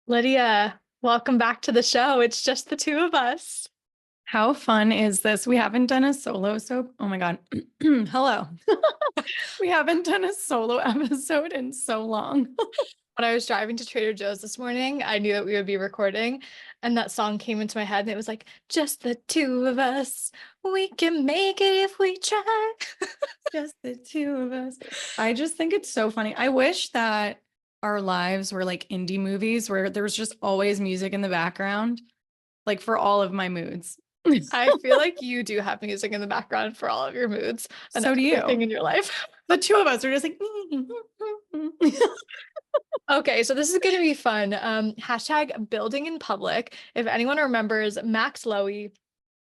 Lydia, welcome back to the show. It's just the two of us. How fun is this? We haven't done a solo soap. Oh my God. Hello. We haven't done a solo episode in so long. When I was driving to Trader Joe's this morning, I knew that we would be recording, and that song came into my head, and it was like, just the two of us. We can make it if we try. Just the two of us. I just think it's so funny. I wish that our lives were like indie movies where there was just always music in the background, like for all of my moods. I feel like you do have music in the background for all of your moods and So do everything you. in your life. The two of us are just like, Okay, so this is going to be fun. Hashtag building in public. If anyone remembers Max Lowy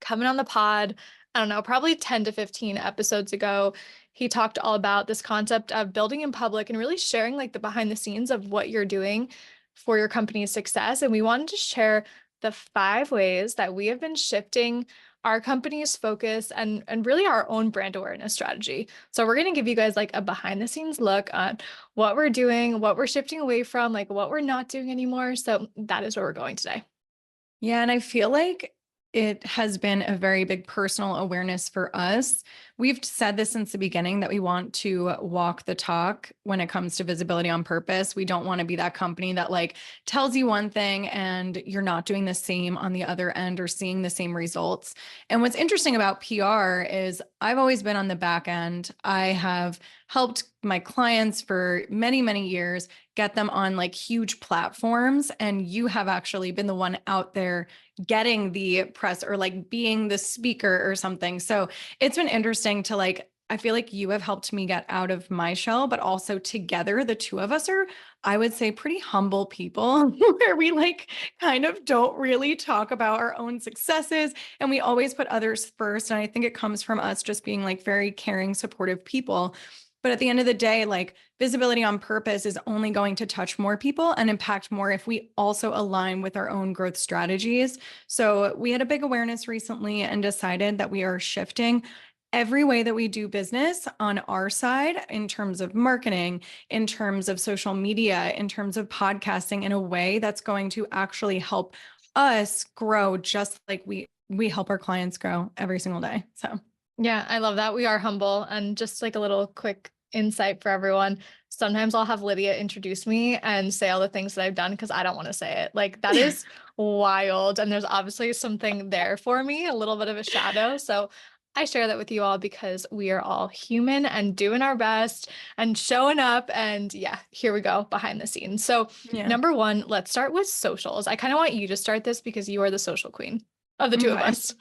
coming on the pod, I don't know, probably 10 to 15 episodes ago, he talked all about this concept of building in public and really sharing like the behind the scenes of what you're doing for your company's success. And we wanted to share the 5 ways that we have been shifting our company's focus and really our own brand awareness strategy. So we're going to give you guys like a behind the scenes look on what we're doing, what we're shifting away from, like what we're not doing anymore. So that is where we're going today. Yeah, and I feel like it has been a very big personal awareness for us. We've said this since the beginning that we want to walk the talk when it comes to visibility on purpose. We don't want to be that company that like tells you one thing and you're not doing the same on the other end or seeing the same results. And what's interesting about PR is I've always been on the back end. I have helped my clients for many, many years get them on like huge platforms. And you have actually been the one out there getting the press or like being the speaker or something. So it's been interesting to like, I feel like you have helped me get out of my shell, but also together, the two of us are, I would say, pretty humble people where we like kind of don't really talk about our own successes and we always put others first. And I think it comes from us just being like very caring, supportive people. But at the end of the day, like visibility on purpose is only going to touch more people and impact more if we also align with our own growth strategies. So we had a big awareness recently and decided that we are shifting every way that we do business on our side in terms of marketing, in terms of social media, in terms of podcasting in a way that's going to actually help us grow just like we help our clients grow every single day. So Yeah, I love that. We are humble. And just like a little quick insight for everyone. Sometimes I'll have Lydia introduce me and say all the things that I've done because I don't want to say it. Like that is wild. And there's obviously something there for me, a little bit of a shadow. So I share that with you all because we are all human and doing our best and showing up. And yeah, here we go behind the scenes. So, yeah. number one, let's start with socials. I kind of want you to start this because you are the social queen of the two of Okay. us.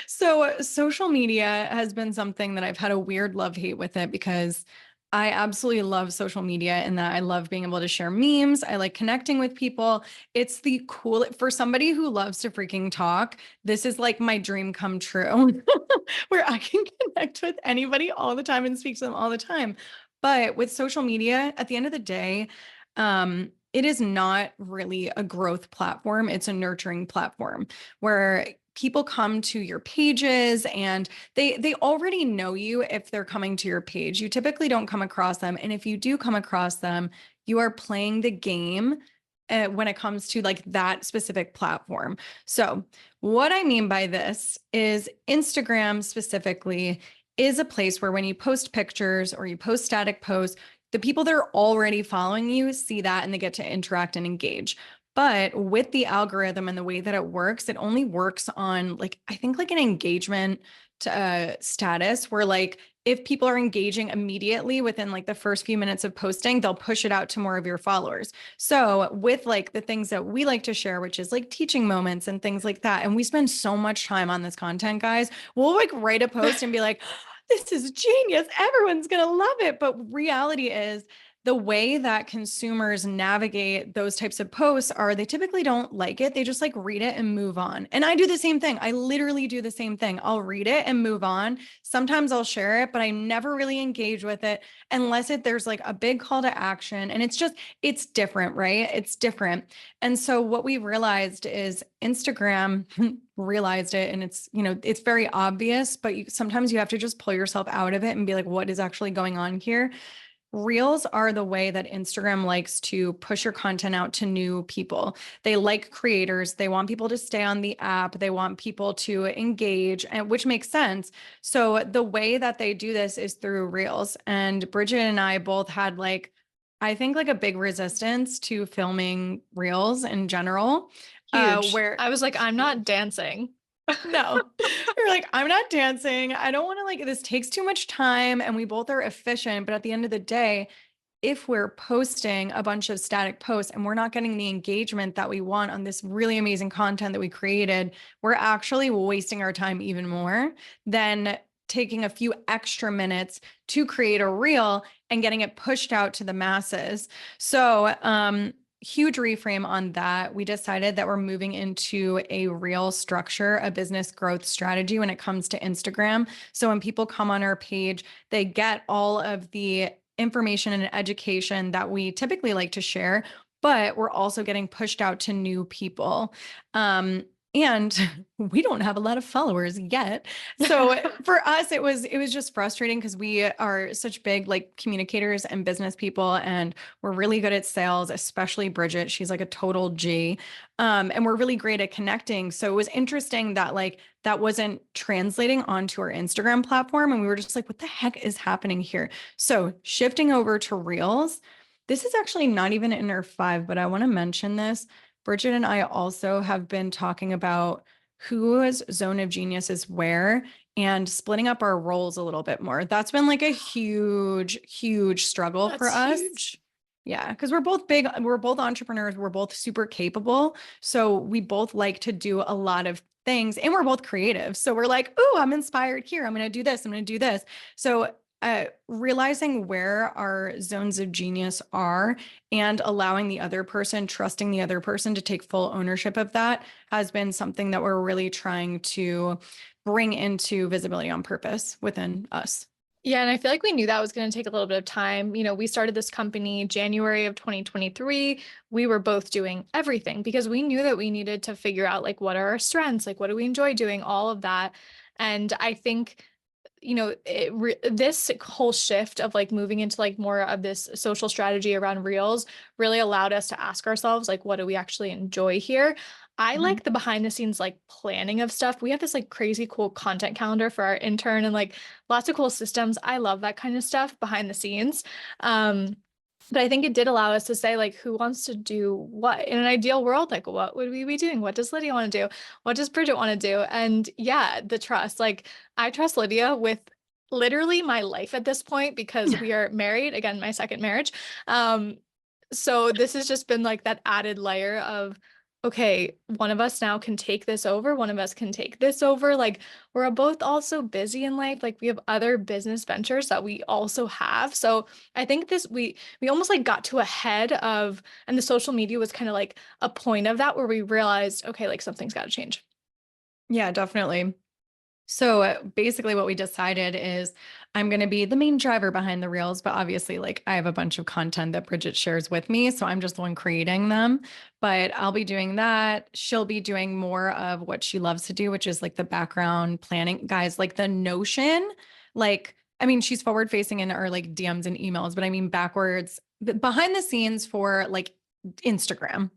So social media has been something that I've had a weird love-hate with it because I absolutely love social media in that I love being able to share memes. I like connecting with people. It's the cool for somebody who loves to freaking talk. This is like my dream come true where I can connect with anybody all the time and speak to them all the time. But with social media, at the end of the day, it is not really a growth platform. It's a nurturing platform where people come to your pages and they already know you if they're coming to your page. You typically don't come across them. And if you do come across them, you are playing the game when it comes to like that specific platform. So what I mean by this is Instagram specifically is a place where when you post pictures or you post static posts, the people that are already following you see that and they get to interact and engage. But with the algorithm and the way that it works, it only works on like, I think like an engagement status where like, if people are engaging immediately within like the first few minutes of posting, they'll push it out to more of your followers. So with like the things that we like to share, which is like teaching moments and things like that. And we spend so much time on this content, guys. We'll like write a post and be like, this is genius. Everyone's going to love it. But reality is the way that consumers navigate those types of posts are they typically don't like it. They just like read it and move on. And I do the same thing. I literally do the same thing. I'll read it and move on. Sometimes I'll share it, but I never really engage with it unless there's like a big call to action. And it's different, right? It's different. And so what we realized is Instagram realized it and it's very obvious, but sometimes you have to just pull yourself out of it and be like, what is actually going on here? Reels are the way that Instagram likes to push your content out to new people. They like creators. They want people to stay on the app. They want people to engage, and which makes sense. So the way that they do this is through Reels. And Bridget and I both had like, I think like a big resistance to filming Reels in general. Huge. Where I was like, I'm not dancing. no, you're like, I'm not dancing. I don't want to like, this takes too much time. And we both are efficient. But at the end of the day, if we're posting a bunch of static posts and we're not getting the engagement that we want on this really amazing content that we created, we're actually wasting our time even more than taking a few extra minutes to create a reel and getting it pushed out to the masses. So, huge reframe on that. We decided that we're moving into a real structure, a business growth strategy when it comes to Instagram. So when people come on our page, they get all of the information and education that we typically like to share, but we're also getting pushed out to new people. And we don't have a lot of followers yet. So for us, it was just frustrating because we are such big like communicators and business people, and we're really good at sales, especially Bridget. She's like a total G. And we're really great at connecting. So it was interesting that like that wasn't translating onto our Instagram platform. And we were just like, what the heck is happening here? So shifting over to Reels, this is actually not even in our 5, but I want to mention this. Bridget and I also have been talking about whose zone of genius is where and splitting up our roles a little bit more. That's been like a huge, huge struggle for us. Huge. Yeah, because we're both entrepreneurs, we're both super capable. So we both like to do a lot of things and we're both creative. So we're like, oh, I'm inspired here. I'm going to do this. I'm going to do this. So realizing where our zones of genius are and allowing the other person, trusting the other person to take full ownership of that has been something that we're really trying to bring into Visibility on Purpose within us. Yeah, and I feel like we knew that was going to take a little bit of time. We started this company January of 2023. We were both doing everything because we knew that we needed to figure out like what are our strengths, like what do we enjoy doing, all of that. And I think this whole shift of like moving into like more of this social strategy around Reels really allowed us to ask ourselves, like, what do we actually enjoy here? I like the behind the scenes like planning of stuff. We have this like crazy cool content calendar for our intern and like lots of cool systems. I love that kind of stuff behind the scenes. But I think it did allow us to say, like, who wants to do what in an ideal world? Like, what would we be doing? What does Lydia want to do? What does Bridget want to do? And yeah, the trust. Like, I trust Lydia with literally my life at this point because we are married. Again, my second marriage. So this has just been like that added layer of, okay, one of us now can take this over, one of us can take this over. Like we're both also busy in life. Like we have other business ventures that we also have. So I think we almost like got to a head of, and the social media was kind of like a point of that where we realized, okay, like something's got to change. Yeah, definitely. So basically what we decided is I'm going to be the main driver behind the reels, but obviously like I have a bunch of content that Bridget shares with me. So I'm just the one creating them, but I'll be doing that. She'll be doing more of what she loves to do, which is like the background planning. Guys, like the Notion, like, I mean, she's forward facing in our like DMs and emails, but I mean backwards behind the scenes for like Instagram.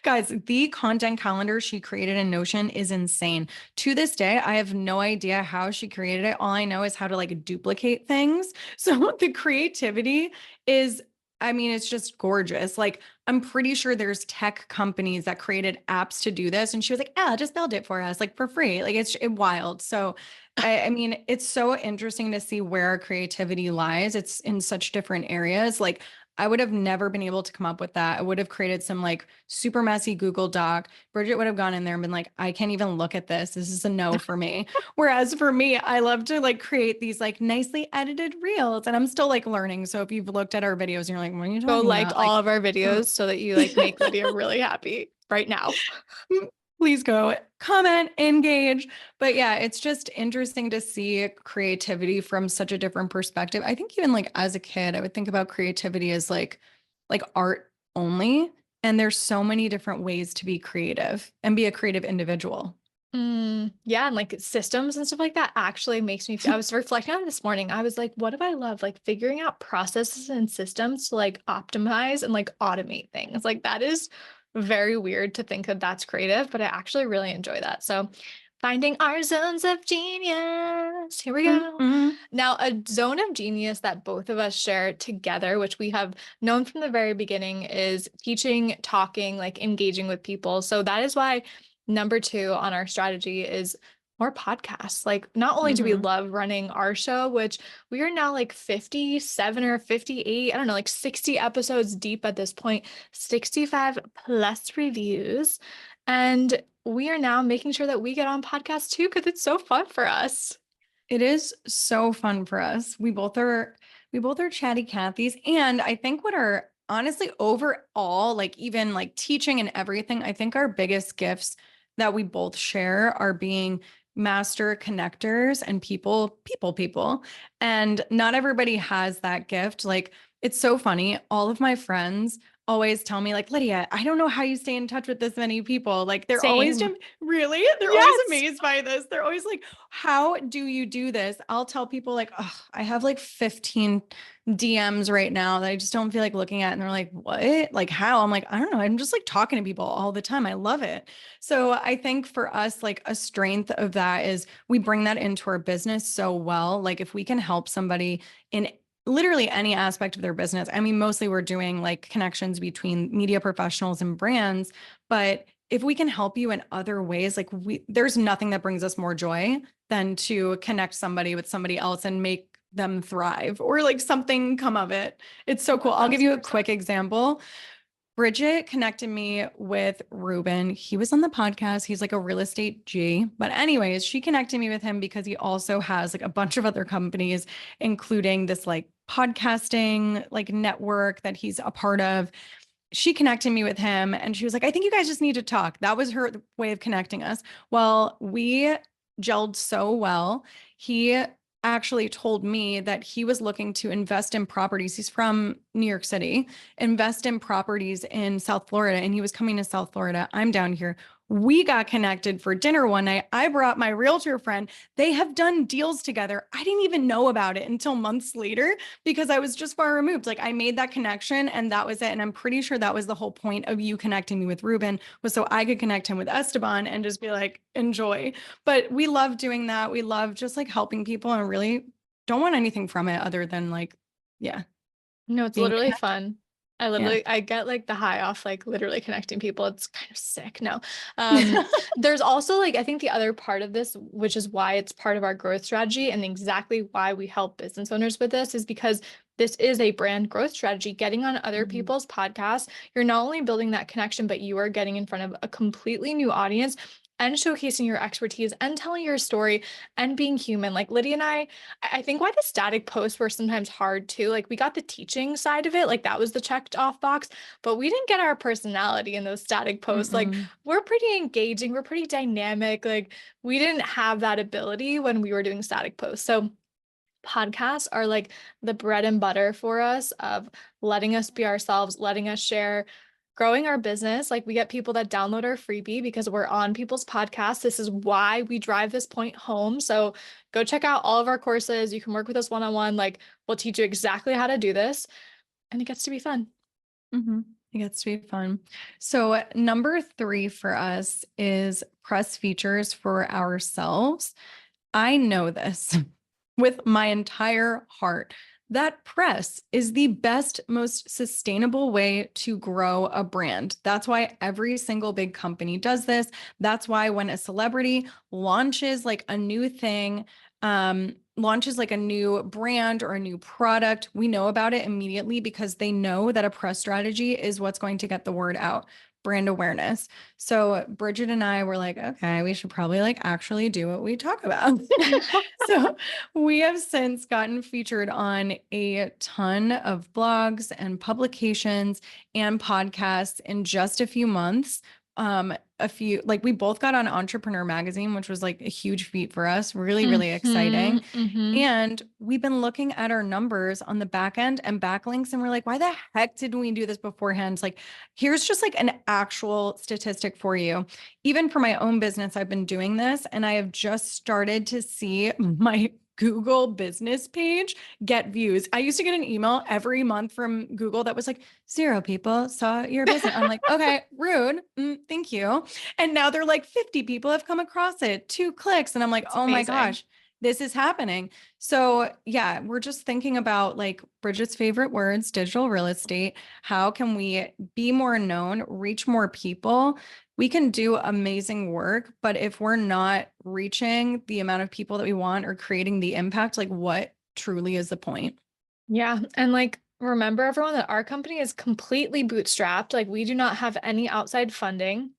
Guys, the content calendar she created in Notion is insane. To this day, I have no idea how she created it. All I know is how to like duplicate things. So the creativity is, I mean, it's just gorgeous. Like, I'm pretty sure there's tech companies that created apps to do this. And she was like, "Ah, just build it for us, like for free." Like, it's wild. So, I mean, it's so interesting to see where our creativity lies. It's in such different areas. Like, I would have never been able to come up with that. I would have created some like super messy Google Doc. Bridget would have gone in there and been like, I can't even look at this. This is a no for me. Whereas for me, I love to like create these like nicely edited reels, and I'm still like learning. So if you've looked at our videos and you're like, what are you Go talking like about? all of our videos so that you like make Lydia really happy right now. Please go comment, engage. But yeah, it's just interesting to see creativity from such a different perspective. I think even like as a kid, I would think about creativity as like art only. And there's so many different ways to be creative and be a creative individual. Yeah, and like systems and stuff like that actually makes me I was reflecting on it this morning. I was like, what do I love? Like figuring out processes and systems to like optimize and like automate things. Like that is very weird to think that that's creative, but I actually really enjoy that. So finding our zones of genius. Here we go. Mhm. Now, a zone of genius that both of us share together, which we have known from the very beginning, is teaching, talking, like engaging with people. So that is why number two on our strategy is more podcasts. Like, not only do we Mhm. love running our show, which we are now like 57 or 58, I don't know, like 60 episodes deep at this point, 65 plus reviews. And we are now making sure that we get on podcasts too, because it's so fun for us. It is so fun for us. We both are chatty Cathys. And I think what are honestly overall, like even like teaching and everything, I think our biggest gifts that we both share are being master connectors and people. And not everybody has that gift. Like it's so funny. All of my friends always tell me, like, Lydia, I don't know how you stay in touch with this many people. Like they're always Same. really, they're always Yes. amazed by this. They're always like, how do you do this? I'll tell people like, oh, I have like 15 DMs right now that I just don't feel like looking at. And they're like, what? Like how? I'm like, I don't know. I'm just like talking to people all the time. I love it. So I think for us, like a strength of that is we bring that into our business so well. Like if we can help somebody in literally any aspect of their business. I mean, mostly we're doing like connections between media professionals and brands, but if we can help you in other ways, like there's nothing that brings us more joy than to connect somebody with somebody else and make them thrive or like something come of it. It's so cool. I'll give you a 1000%. quick example. Bridget connected me with Ruben. He was on the podcast. He's like a real estate G. But anyways, she connected me with him because he also has like a bunch of other companies, including this like podcasting like network that he's a part of. She connected me with him and she was like, I think you guys just need to talk. That was her way of connecting us. Well, we gelled so well. He actually told me that he was looking to invest in properties. He's from New York City, invest in properties in South Florida. And he was coming to South Florida. I'm down here. We got connected for dinner one night. I brought my realtor friend. They have done deals together. I didn't even know about it until months later because I was just far removed. Like I made that connection and that was it. And I'm pretty sure that was the whole point of you connecting me with Ruben was so I could connect him with Esteban and just be like, enjoy. But we love doing that. We love just like helping people and really don't want anything from it other than like, yeah, No, it's being literally connected. fun. Yeah. I get like the high off like literally connecting people. It's kind of sick. No. There's also like I think the other part of this, which is why it's part of our growth strategy and exactly why we help business owners with this is because this is a brand growth strategy. Getting on other Mhm. people's podcasts, you're not only building that connection, but you are getting in front of a completely new audience and showcasing your expertise and telling your story and being human. Like Lydia and I think why the static posts were sometimes hard too. Like we got the teaching side of it, like that was the checked off box, but we didn't get our personality in those static posts. Like Mm-mm. we're pretty engaging, we're pretty dynamic. Like we didn't have that ability when we were doing static posts. So podcasts are like the bread and butter for us of letting us be ourselves, letting us share, growing our business. Like we get people that download our freebie because we're on people's podcasts. This is why we drive this point home. So go check out all of our courses. You can work with us one-on-one. Like we'll teach you exactly how to do this, and it gets to be fun. Mhm. It gets to be fun. So, number three for us is press features for ourselves. I know this with my entire heart that press is the best, most sustainable way to grow a brand. That's why every single big company does this. That's why when a celebrity launches like a new thing, launches like a new brand or a new product, we know about it immediately because they know that a press strategy is what's going to get the word out, brand awareness. So Bridget and I were like, okay, we should probably like actually do what we talk about. So we have since gotten featured on a ton of blogs and publications and podcasts in just a few months. a few, like we both got on Entrepreneur Magazine, which was like a huge feat for us. Really, really exciting. Mm-hmm. And we've been looking at our numbers on the back end and backlinks, and we're like, why the heck didn't we do this beforehand? Like, here's just like an actual statistic for you. Even for my own business, I've been doing this, and I have just started to see my Google business page get views. I used to get an email every month from Google that was like, 0 people saw your business. I'm like, okay, rude. Thank you. And now they're like 50 people have come across it, 2 clicks. And I'm like, It's oh my amazing. gosh, this is happening. So yeah, we're just thinking about like Bridget's favorite words, digital real estate. How can we be more known, reach more people? We can do amazing work, but if we're not reaching the amount of people that we want or creating the impact, like what truly is the point? Yeah. And like, remember everyone that our company is completely bootstrapped. Like, we do not have any outside funding.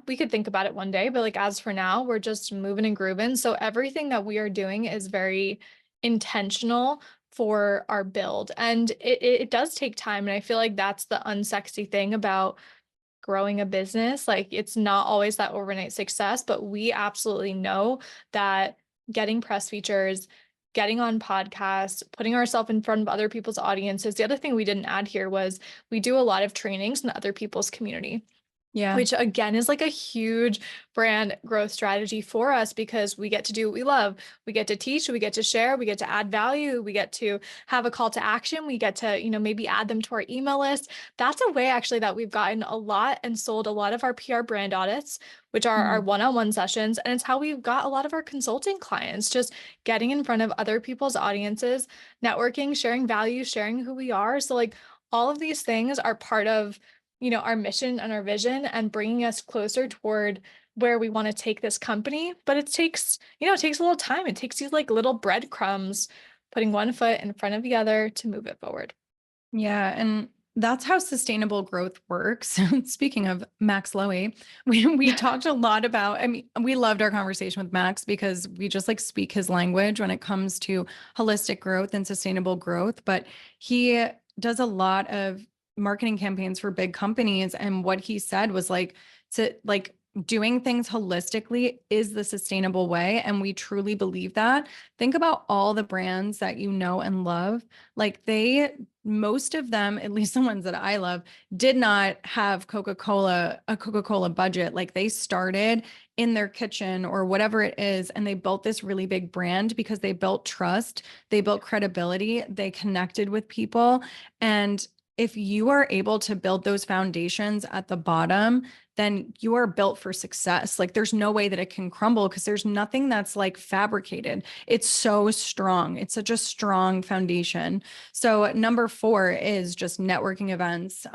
We could think about it one day, but like, as for now, we're just moving and grooving. So everything that we are doing is very intentional for our build. And it does take time. And I feel like that's the unsexy thing about growing a business. Like, it's not always that overnight success, but we absolutely know that getting press features, getting on podcasts, putting ourselves in front of other people's audiences. The other thing we didn't add here was we do a lot of trainings in other people's community, Yeah. which again is like a huge brand growth strategy for us, because we get to do what we love. We get to teach, we get to share, we get to add value, we get to have a call to action, we get to, maybe add them to our email list. That's a way actually that we've gotten a lot and sold a lot of our PR brand audits, which are our one-on-one sessions. And it's how we've got a lot of our consulting clients, just getting in front of other people's audiences, networking, sharing value, sharing who we are. So like, all of these things are part of our mission and our vision, and bringing us closer toward where we want to take this company. But it takes a little time. It takes these like little breadcrumbs, putting one foot in front of the other to move it forward. Yeah. And that's how sustainable growth works. Speaking of Max Lowy, we talked a lot about, I mean, we loved our conversation with Max because we just like speak his language when it comes to holistic growth and sustainable growth. But he does a lot of marketing campaigns for big companies. And what he said was like, to like, doing things holistically is the sustainable way. And we truly believe that. Think about all the brands that you know and love. Like most of them, at least the ones that I love, did not have a Coca-Cola budget. Like they started in their kitchen or whatever it is, and they built this really big brand because they built trust, they built credibility, they connected with people. And if you are able to build those foundations at the bottom, then you are built for success. Like there's no way that it can crumble because there's nothing that's like fabricated. It's so strong. It's such a strong foundation. So number 4 is just networking events,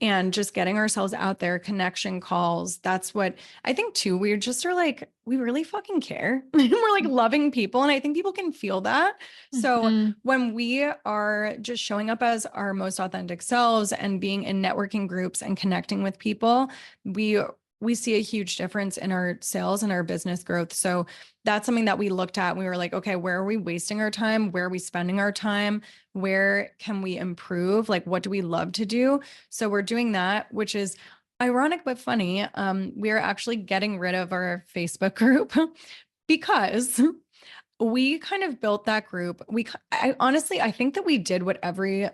and just getting ourselves out there, connection calls. That's what I think too. We just are like, we really fucking care. We're like loving people. And I think people can feel that. So Mhm. when we are just showing up as our most authentic selves and being in networking groups and connecting with people, we see a huge difference in our sales and our business growth. So that's something that we looked at. We were like, okay, where are we wasting our time? Where are we spending our time? Where can we improve? Like, what do we love to do? So we're doing that, which is ironic but funny. We're actually getting rid of our Facebook group because we kind of built that group. I think that we did what every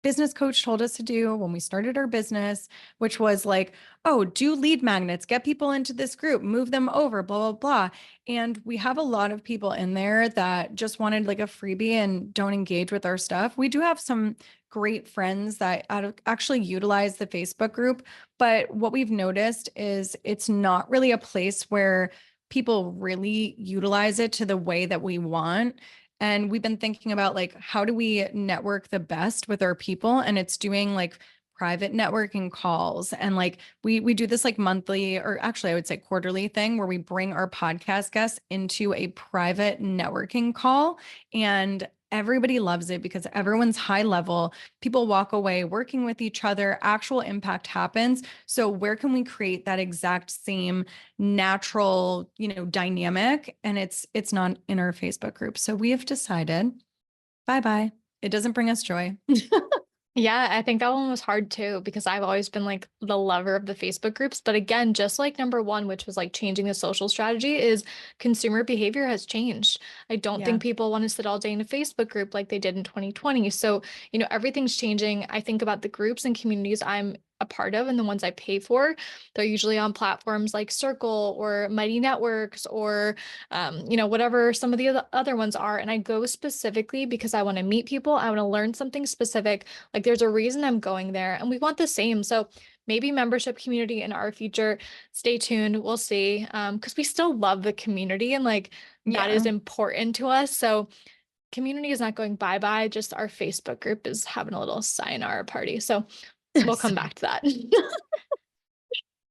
business coach told us to do when we started our business, which was like, oh, do lead magnets, get people into this group, move them over, blah, blah, blah. And we have a lot of people in there that just wanted like a freebie and don't engage with our stuff. We do have some great friends that actually utilize the Facebook group. But what we've noticed is it's not really a place where people really utilize it to the way that we want. And we've been thinking about like, how do we network the best with our people? And it's doing like private networking calls. And like, we do this like monthly, or actually I would say quarterly thing, where we bring our podcast guests into a private networking call. And everybody loves it because everyone's high level. People walk away working with each other, actual impact happens. So where can we create that exact same natural, dynamic? And it's not in our Facebook group. So we have decided, bye-bye. It doesn't bring us joy. Yeah, I think that one was hard too because I've always been like the lover of the Facebook groups. But again, just like number one, which was like changing the social strategy, is consumer behavior has changed. I don't Yeah. think people want to sit all day in a Facebook group like they did in 2020. So, everything's changing. I think about the groups and communities I'm a part of and the ones I pay for. They're usually on platforms like Circle or Mighty Networks or whatever some of the other ones are. And I go specifically because I want to meet people. I want to learn something specific. Like there's a reason I'm going there and we want the same. So maybe membership community in our future. Stay tuned. We'll see. Because we still love the community and like that is Yeah. important to us. So community is not going bye-bye. Just our Facebook group is having a little sayonara party. So we'll come back to that.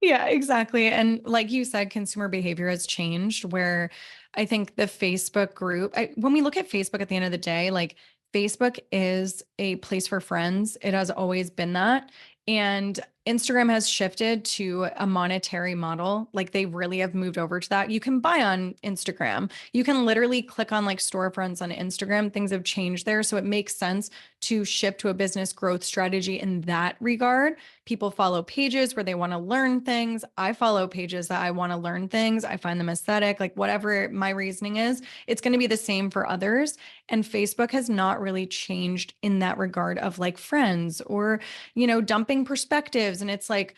Yeah, exactly. And like you said, consumer behavior has changed where I think the Facebook group, when we look at Facebook at the end of the day, like Facebook is a place for friends. It has always been that. And Instagram has shifted to a monetary model. Like they really have moved over to that. You can buy on Instagram. You can literally click on like storefronts on Instagram. Things have changed there. So it makes sense to shift to a business growth strategy in that regard. People follow pages where they want to learn things. I follow pages that I want to learn things. I find them aesthetic, like whatever my reasoning is, it's going to be the same for others. And Facebook has not really changed in that regard of like friends or, dumping perspectives. And it's like,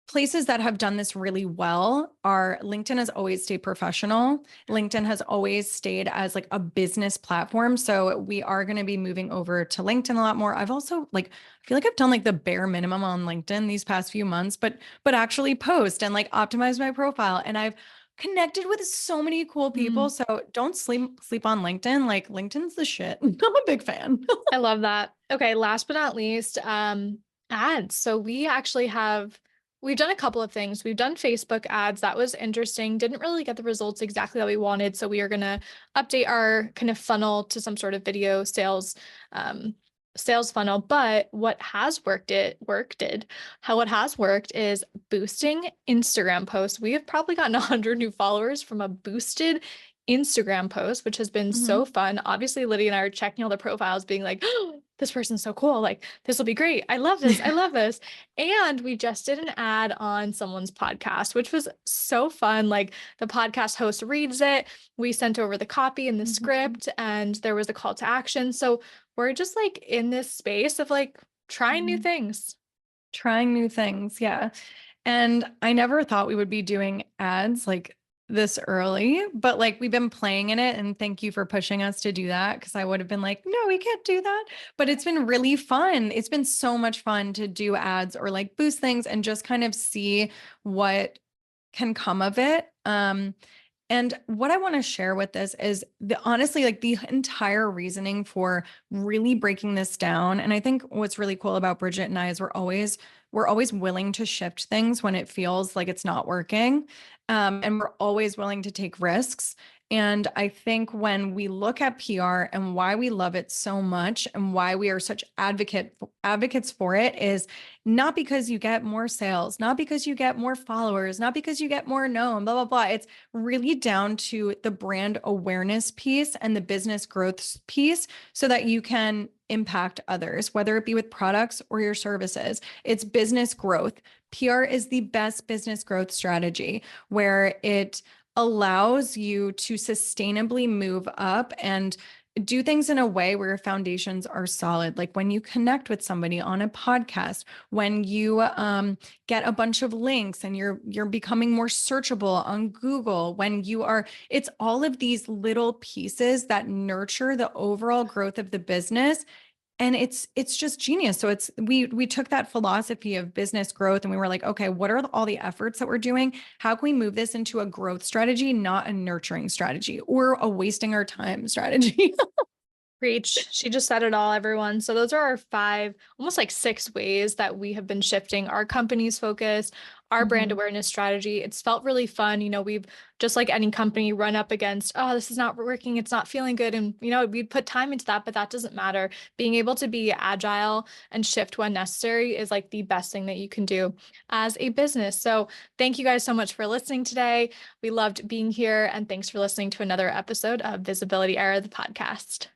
places that have done this really well are LinkedIn has always stayed professional. LinkedIn has always stayed as like a business platform. So we are going to be moving over to LinkedIn a lot more. I've also I feel like I've done like the bare minimum on LinkedIn these past few months, but actually post and like optimize my profile. And I've connected with so many cool people. Mm, So don't sleep on LinkedIn. Like LinkedIn's the shit. I'm a big fan. I love that. Okay, last but not least, ads. So we've done a couple of things. We've done Facebook ads. That was interesting. Didn't really get the results exactly that we wanted. So we are gonna update our kind of funnel to some sort of video um, sales funnel. But what has worked is boosting Instagram posts. We have probably gotten 100 new followers from a boosted Instagram post, which has been so Mhm. fun. Obviously, Lydia and I are checking all the profiles, being like, oh, this person's so cool. Like, this will be great. I love this. I love this. And we just did an ad on someone's podcast, which was so fun. Like, the podcast host reads it. We sent over the copy and the Mhm. script, and there was a call to action. So we're just like in this space of like trying new Mhm. things. Trying new things. Yeah. And I never thought we would be doing ads like this early, but like we've been playing in it. And thank you for pushing us to do that because I would have been like, no, we can't do that. But it's been really fun. It's been so much fun to do ads or like boost things and just kind of see what can come of it. And what I want to share with this is honestly, like the entire reasoning for really breaking this down. And I think what's really cool about Bridget and I is we're always willing to shift things when it feels like it's not working. And we're always willing to take risks. And I think when we look at PR and why we love it so much and why we are such advocates for it is not because you get more sales, not because you get more followers, not because you get more known, blah, blah, blah. It's really down to the brand awareness piece and the business growth piece so that you can impact others, whether it be with products or your services. It's business growth. PR is the best business growth strategy where it allows you to sustainably move up and do things in a way where your foundations are solid. Like when you connect with somebody on a podcast, when you get a bunch of links and you're becoming more searchable on Google, when you are, it's all of these little pieces that nurture the overall growth of the business, and it's just genius. So it's we took that philosophy of business growth and we were like, okay, what are all the efforts that we're doing? How can we move this into a growth strategy, not a nurturing strategy or a wasting our time strategy? Preach. She just said it all, everyone. So those are our five, almost like six ways that we have been shifting our company's focus, our brand Mhm. awareness strategy. It's felt really fun. We've just like any company run up against, oh, this is not working. It's not feeling good. And, we put time into that, but that doesn't matter. Being able to be agile and shift when necessary is like the best thing that you can do as a business. So thank you guys so much for listening today. We loved being here. And thanks for listening to another episode of Visibility Era, the podcast.